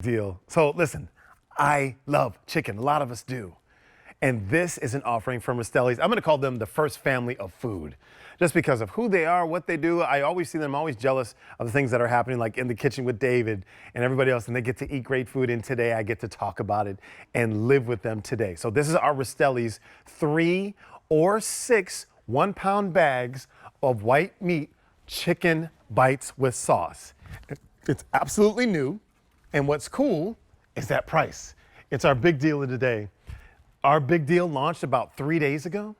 Deal. So listen, I love chicken. A lot of us do. And this is an offering from Rastelli's. I'm going to call them the first family of food. Just because of who they are, what they do. I always see them, I'm always jealous of the things that are happening, like in the kitchen with David and everybody else, and they get to eat great food. And today I get to talk about it and live with them today. So this is our Rastelli's 3 or 6 1-pound bags of white meat chicken bites with sauce. It's absolutely new. And what's cool is that price. It's our big deal of the day. Our big deal launched about 3 days ago,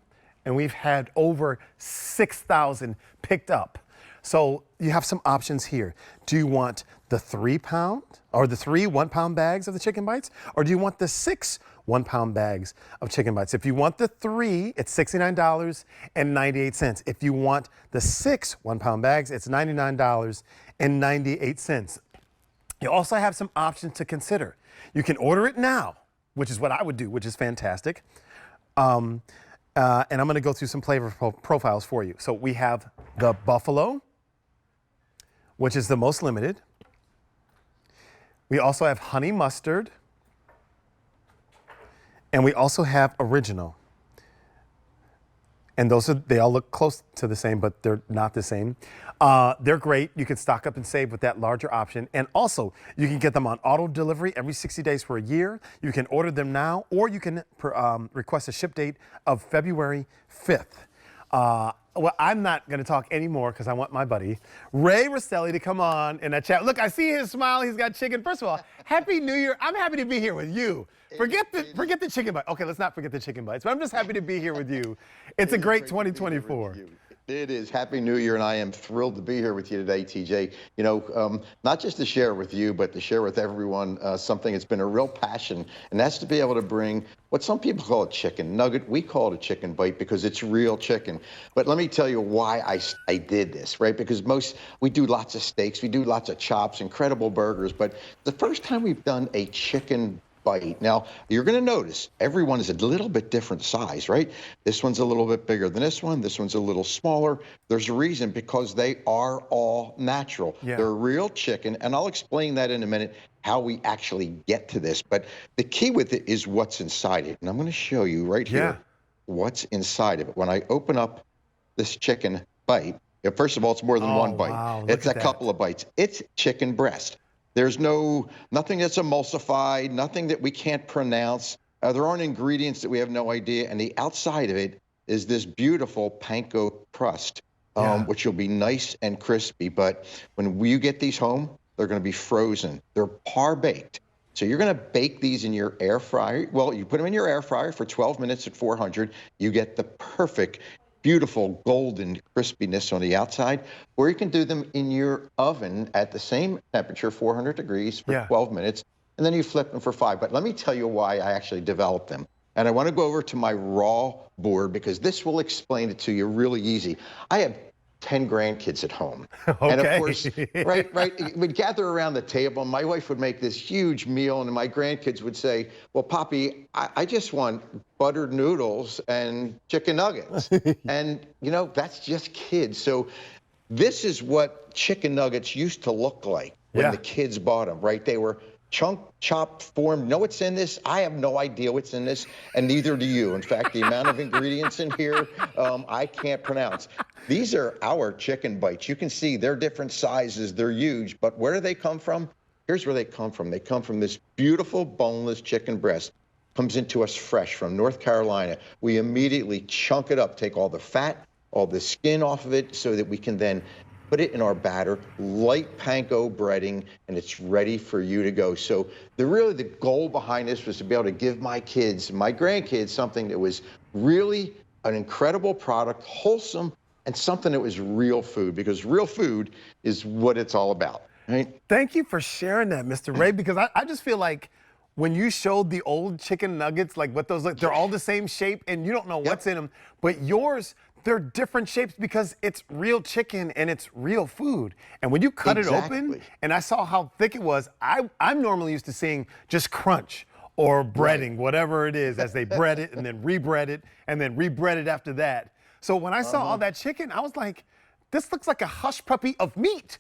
and we've had over 6,000 picked up. So you have some options here. Do you want the 3-pound or the 3 1-pound bags of the chicken bites? Or do you want the 6 1-pound bags of chicken bites? If you want the 3, it's $69.98. If you want the 6 1-pound bags, it's $99.98. You also have some options to consider. You can order it now, which is what I would do, which is fantastic. And I'm going to go through some flavor profiles for you. So we have the buffalo, which is the most limited. We also have honey mustard. And we also have original. And they all look close to the same, but they're not the same. They're great. You can stock up and save with that larger option. And also, you can get them on auto delivery every 60 days for a year. You can order them now, or you can request a ship date of February 5th. Well, I'm not going to talk anymore because I want my buddy, Ray Rastelli, to come on in that chat. Look, I see his smile. He's got chicken. First of all, Happy New Year. I'm happy to be here with you. Forget the chicken bite. Okay, let's not forget the chicken bites, but I'm just happy to be here with you. It's a great 2024. It is. Happy New Year, and I am thrilled to be here with you today, TJ. You know, not just to share with you, but to share with everyone something that's been a real passion, and that's to be able to bring what some people call a chicken nugget. We call it a chicken bite because it's real chicken. But let me tell you why I did this, right? Because we do lots of steaks, we do lots of chops, incredible burgers, but the first time we've done a chicken bite. Now, you're going to notice everyone is a little bit different size, right? This one's a little bit bigger than this one's a little smaller. There's a reason, because they are all natural. Yeah. They're real chicken, and I'll explain that in a minute, how we actually get to this. But the key with it is what's inside it. And I'm going to show you right here what's inside of it. When I open up this chicken bite, first of all, it's more than one bite. Wow, it's a couple of bites. It's chicken breast. There's nothing that's emulsified, nothing that we can't pronounce. There aren't ingredients that we have no idea. And the outside of it is this beautiful panko crust, which will be nice and crispy. But when you get these home, they're going to be frozen. They're par baked. So you're going to bake these in your air fryer. Well, you put them in your air fryer for 12 minutes at 400. You get the perfect, beautiful golden crispiness on the outside, or you can do them in your oven at the same temperature, 400 degrees for 12 minutes, and then you flip them for 5. But let me tell you why I actually developed them. And I want to go over to my raw board, because this will explain it to you really easy. I have 10 grandkids at home. Okay. And of course, right, we'd gather around the table, and my wife would make this huge meal, and my grandkids would say, well, Poppy, I just want buttered noodles and chicken nuggets. And, you know, that's just kids. So this is what chicken nuggets used to look like when the kids bought them, right? They were chopped form. Know what's in this? I have no idea what's in this, and neither do you. In fact, the amount of ingredients in here, I can't pronounce. These are our chicken bites. You can see they're different sizes. They're huge. But where do they come from? Here's where they come from. They come from this beautiful boneless chicken breast. Comes into us fresh from North Carolina. We immediately chunk it up, take all the fat, all the skin off of it, so that we can then put it in our batter, light panko breading, and it's ready for you to go. So the goal behind this was to be able to give my kids, my grandkids, something that was really an incredible product, wholesome, and something that was real food, because real food is what it's all about, right? Thank you for sharing that, Mr. Ray, because I just feel like when you showed the old chicken nuggets, like what those look, they're all the same shape, and you don't know what's in them, but yours, they're different shapes because it's real chicken and it's real food. And when you cut it open, and I saw how thick it was, I'm normally used to seeing just crunch or breading, whatever it is, as they bread it and then rebread it and then rebread it after that. So when I saw all that chicken, I was like, this looks like a hush puppy of meat.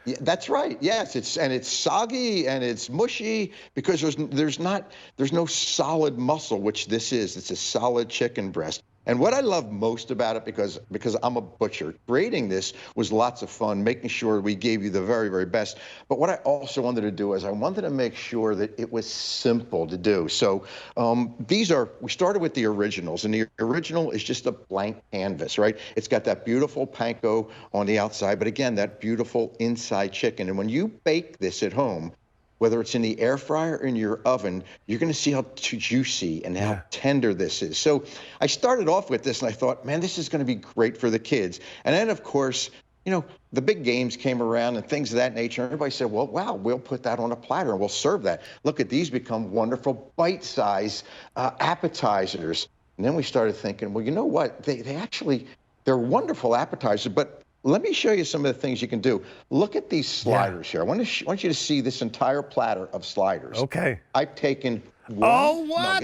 Yeah, that's right. Yes, it's soggy and it's mushy because there's no solid muscle, which this is. It's a solid chicken breast. And what I love most about it, because I'm a butcher, creating this was lots of fun, making sure we gave you the very, very best. But what I also wanted to do is I wanted to make sure that it was simple to do. So we started with the originals, and the original is just a blank canvas, right? It's got that beautiful panko on the outside, but again, that beautiful inside chicken. And when you bake this at home, whether it's in the air fryer or in your oven, you're going to see how juicy and how Yeah. tender this is. So I started off with this and I thought, man, this is going to be great for the kids. And then, of course, the big games came around and things of that nature. Everybody said, well, wow, we'll put that on a platter and we'll serve that. Look at these become wonderful bite-sized appetizers. And then we started thinking, well, you know what? They're wonderful appetizers, but let me show you some of the things you can do. Look at these Yeah. sliders here. I want you to see this entire platter of sliders. Okay. I've taken Oh, what?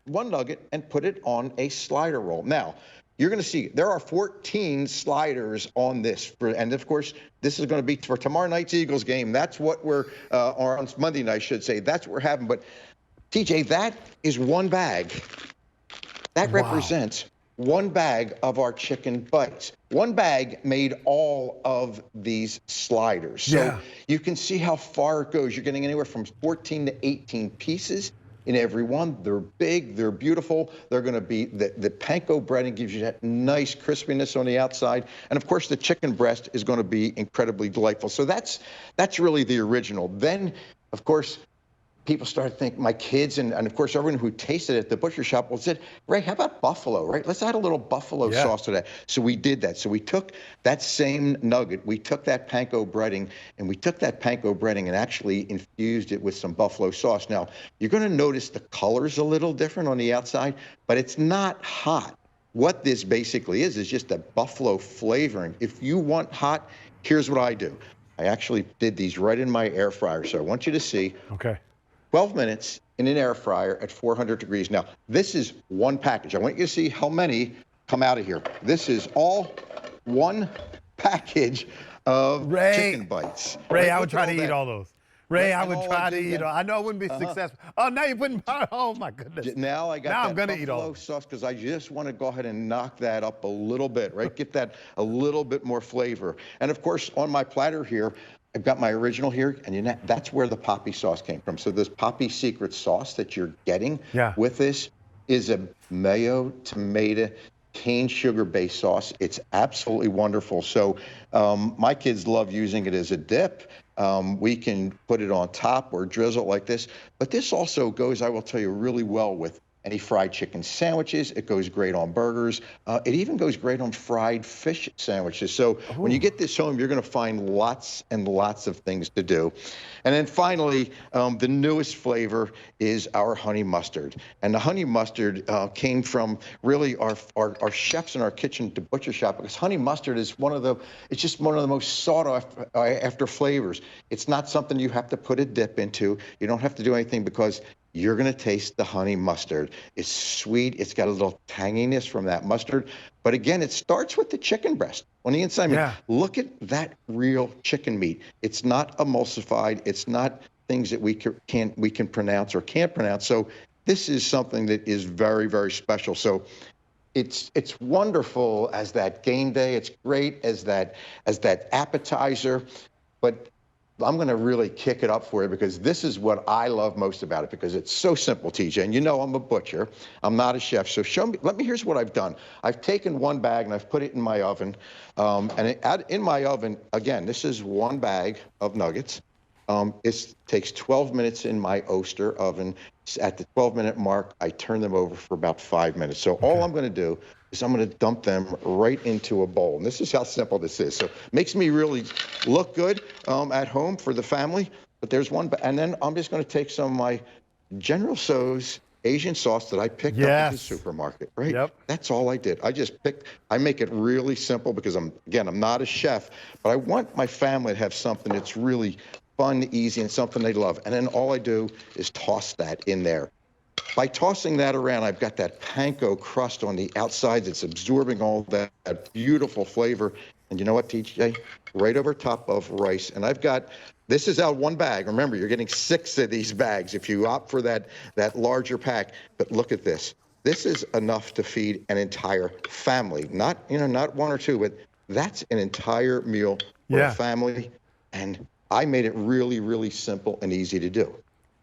one nugget, and put it on a slider roll. Now, you're going to see there are 14 sliders on this. And of course, this is going to be for tomorrow night's Eagles game. That's what or on Monday night, I should say. That's what we're having. But TJ, that is one bag. That Wow. represents one bag of our chicken bites. One bag made all of these sliders. Yeah. So you can see how far it goes. You're getting anywhere from 14 to 18 pieces in every one. They're big, they're beautiful. They're going to be, the panko breading gives you that nice crispiness on the outside. And of course, the chicken breast is going to be incredibly delightful. So that's really the original. Then, of course, people started thinking, my kids and of course everyone who tasted it at the butcher shop said, Ray, how about buffalo, right? Let's add a little buffalo sauce to that. So we did that. So we took that same nugget, we took that panko breading, and actually infused it with some buffalo sauce. Now, you're going to notice the color's a little different on the outside, but it's not hot. What this basically is just a buffalo flavoring. If you want hot, here's what I do. I actually did these right in my air fryer. So I want you to see. Okay. 12 minutes in an air fryer at 400 degrees. Now, this is one package. I want you to see how many come out of here. This is all one package of chicken bites. Ray, I Look would at try to that. eat all those. Ray, I And would all try I to did eat then- all. I know it wouldn't be successful. Oh, now you're putting, oh my goodness. Now I got Now that I'm gonna eat all buffalo of it. sauce because I just want to go ahead and knock that up a little bit, right? Get that a little bit more flavor. And of course, on my platter here, I've got my original here, and that's where the poppy sauce came from. So this poppy secret sauce that you're getting with this is a mayo, tomato, cane sugar-based sauce. It's absolutely wonderful. So my kids love using it as a dip. We can put it on top or drizzle it like this. But this also goes, I will tell you, really well with any fried chicken sandwiches. It goes great on burgers. It even goes great on fried fish sandwiches. So when you get this home, you're going to find lots and lots of things to do. And then finally, the newest flavor is our honey mustard. And the honey mustard came from really our chefs in our kitchen to butcher shop, because honey mustard is it's just one of the most sought after flavors. It's not something you have to put a dip into. You don't have to do anything, because you're going to taste the honey mustard. It's sweet. It's got a little tanginess from that mustard. But again, it starts with the chicken breast on the inside. I mean, look at that real chicken meat. It's not emulsified. It's not things that we can pronounce or can't pronounce. So this is something that is very, very special. So it's wonderful as that game day. It's great as that appetizer. But I'm going to really kick it up for you, because this is what I love most about it, because it's so simple, TJ. And I'm a butcher. I'm not a chef. So here's what I've done. I've taken one bag and I've put it in my oven. In my oven, again, this is one bag of nuggets. It takes 12 minutes in my Oster oven. At the 12-minute mark, I turn them over for about 5 minutes. So all I'm going to do is I'm going to dump them right into a bowl. And this is how simple this is. So it makes me really look good at home for the family. But there's one. And then I'm just going to take some of my General Tso's Asian sauce that I picked up at the supermarket, right? Yep. That's all I did. I make it really simple, because I'm not a chef, but I want my family to have something that's really fun, easy, and something they love. And then all I do is toss that in there. By tossing that around, I've got that panko crust on the outside that's absorbing all that beautiful flavor. And you know what, TJ? Right over top of rice. And this is out one bag. Remember, you're getting 6 of these bags if you opt for that larger pack. But look at this. This is enough to feed an entire family. Not one or two, but that's an entire meal for a Yeah. family. And I made it really, really simple and easy to do.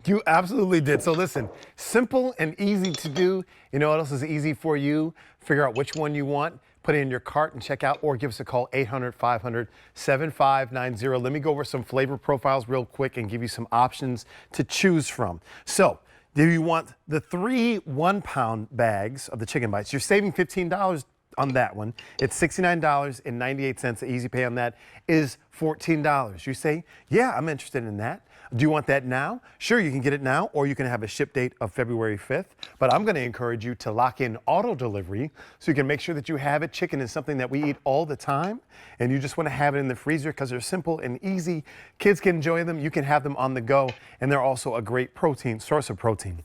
You absolutely did. So listen, simple and easy to do. You know what else is easy for you? Figure out which one you want, put it in your cart and check out, or give us a call, 800-500-7590. Let me go over some flavor profiles real quick and give you some options to choose from. So, do you want the 3 1-pound bags of the chicken bites? You're saving $15 on that one. It's $69.98. The easy pay on that is $14. You say, yeah, I'm interested in that. Do you want that now? Sure, you can get it now, or you can have a ship date of February 5th. But I'm going to encourage you to lock in auto delivery so you can make sure that you have it. Chicken is something that we eat all the time, and you just want to have it in the freezer because they're simple and easy. Kids can enjoy them. You can have them on the go, and they're also a great source of protein.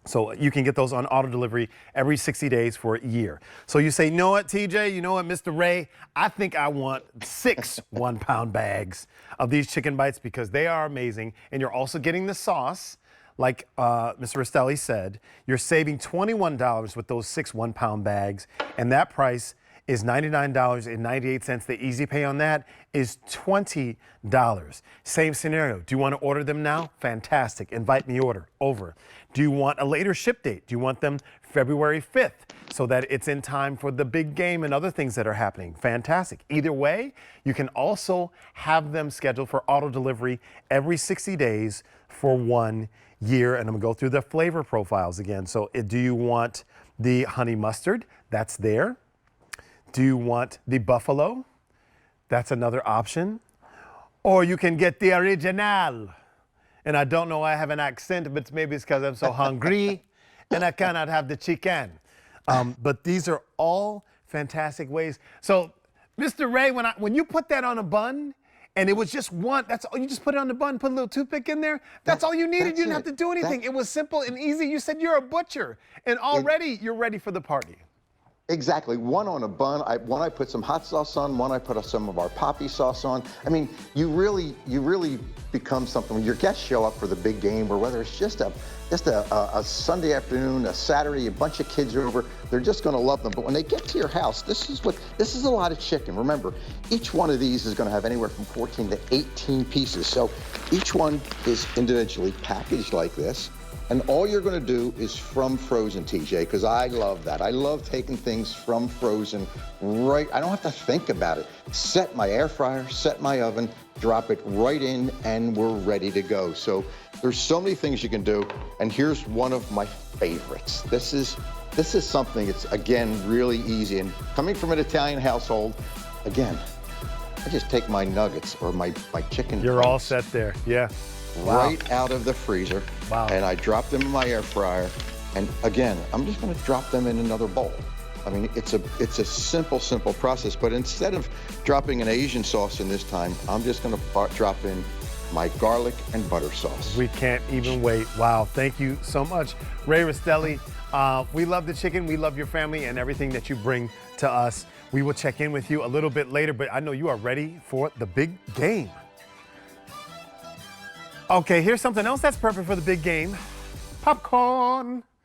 So you can get those on auto delivery every 60 days for a year. So you say, you know what, TJ, you know what, Mr. Ray, I think I want 6 1-pound bags of these chicken bites because they are amazing. And you're also getting the sauce, like Mr. Rastelli said. You're saving $21 with those 6 1-pound bags, and that price is $99.98. The easy pay on that is $20. Same scenario. Do you want to order them now? Fantastic. Invite me over. Do you want a later ship date? Do you want them February 5th so that it's in time for the big game and other things that are happening? Fantastic. Either way, you can also have them scheduled for auto delivery every 60 days for 1 year. And I'm going to go through the flavor profiles again. So do you want the honey mustard? That's there. Do you want the buffalo? That's another option. Or you can get the original. And I don't know why I have an accent, but maybe it's because I'm so hungry and I cannot have the chicken. But these are all fantastic ways. So, Mr. Ray, when you put that on a bun, and it was just one, that's all, you just put it on the bun, put a little toothpick in there. That's all you needed. You didn't have to do anything. It was simple and easy. You said you're a butcher, and already you're ready for the party. Exactly. One on a bun. One I put some hot sauce on. One I put some of our poppy sauce on. I mean, you really become something when your guests show up for the big game, or whether it's just a Sunday afternoon, a Saturday, a bunch of kids are over. They're just going to love them. But when they get to your house, this is a lot of chicken. Remember, each one of these is going to have anywhere from 14 to 18 pieces. So each one is individually packaged like this. And all you're going to do is from frozen, TJ, because I love that. I love taking things from frozen right. I don't have to think about it. Set my air fryer, set my oven, drop it right in, and we're ready to go. So there's so many things you can do. And here's one of my favorites. This is something, it's, again, really easy. And coming from an Italian household, again, I just take my nuggets or my chicken. You're all set there, yeah. Right out of the freezer. Wow. And I drop them in my air fryer. And again, I'm just going to drop them in another bowl. I mean, it's a simple process. But instead of dropping an Asian sauce in this time, I'm just going to drop in my garlic and butter sauce. We can't even wait. Wow, thank you so much, Ray Rastelli. We love the chicken. We love your family and everything that you bring to us. We will check in with you a little bit later, but I know you are ready for the big game. Okay, here's something else that's perfect for the big game. Popcorn.